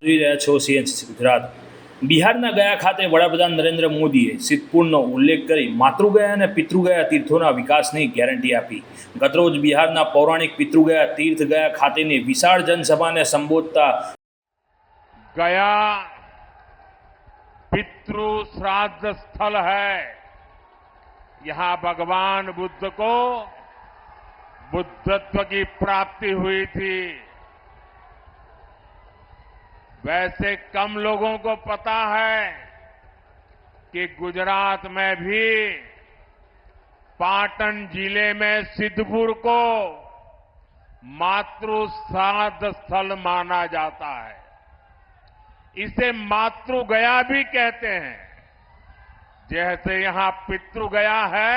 જોઈ રહ્યા છો સીએનસી ગુજરાત। બિહારના ગયા ખાતે વડાપ્રધાન નરેન્દ્ર મોદીએ સિદ્ધપુરનો ઉલ્લેખ કરી માતૃગયા અને પિતૃગયા તીર્થોના વિકાસની ગેરંટી આપી। ગતરોજ બિહારના પૌરાણિક પિતૃગયા તીર્થ ગયા ખાતેની વિશાળ જનસભાને સંબોધતા गया पितृ श्राद्ध स्थल है। यहाँ भगवान बुद्ध को बुद्धत्व की प्राप्ति हुई थी। वैसे कम लोगों को पता है कि गुजरात में भी पाटन जिले में सिद्धपुर को मातृ श्राद्ध स्थल माना जाता है। इसे मातृ गया भी कहते हैं। जैसे यहां पितृ गया है,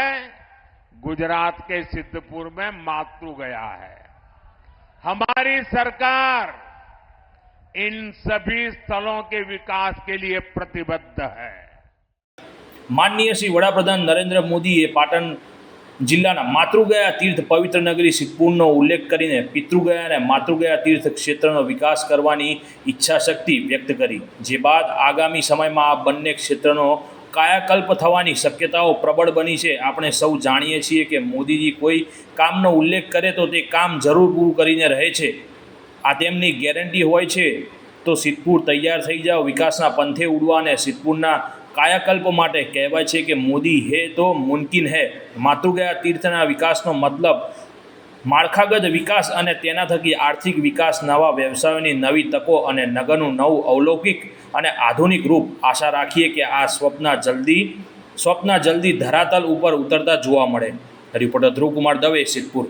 गुजरात के सिद्धपुर में मातृ गया है। हमारी सरकार इन सभी स्थलों के विकास के लिए प्रतिबद्ध है। माननीय श्री वडाप्रधान नरेंद्र मोदीए पाटण जिल्लाना मातृगया तीर्थ पवित्र नगरी सिद्धपुरનો ઉલ્લેખ કરીને પિતૃગયા અને માતૃગયા તીર્થ ક્ષેત્રનો વિકાસ કરવાની ઈચ્છાશક્તિ વ્યક્ત કરી। જે બાદ આગામી સમયમાં આ બંને ક્ષેત્રનો કાયાકલ્પ થવાની શક્યતાઓ પ્રબળ બની છે। આપણે સૌ જાણીએ છીએ કે મોદીજી કોઈ કામનો ઉલ્લેખ કરે તો તે કામ જરૂર પૂરું કરીને રહે છે। આ તેમની ગેરંટી હોય છે। તો સિદ્ધપુર તૈયાર થઈ જાઓ, વિકાસના પંથે ઉડવા અને સિદ્ધપુરના કાયાકલ્પ માટે કહેવાય છે કે મોદી હે તો મુમકિન હે। માતૃગયા તીર્થના વિકાસનો મતલબ માળખાગત વિકાસ અને તેના થકી આર્થિક વિકાસ, નવા વ્યવસાયોની નવી તકો અને નગરનું નવું અવલૌકિક અને આધુનિક રૂપ। આશા રાખીએ કે આ સ્વપ્ન જલ્દી ધરાતલ ઉપર ઉતરતા જોવા મળે। રિપોર્ટર ધ્રુવ કુમાર દવે, સિદ્ધપુર।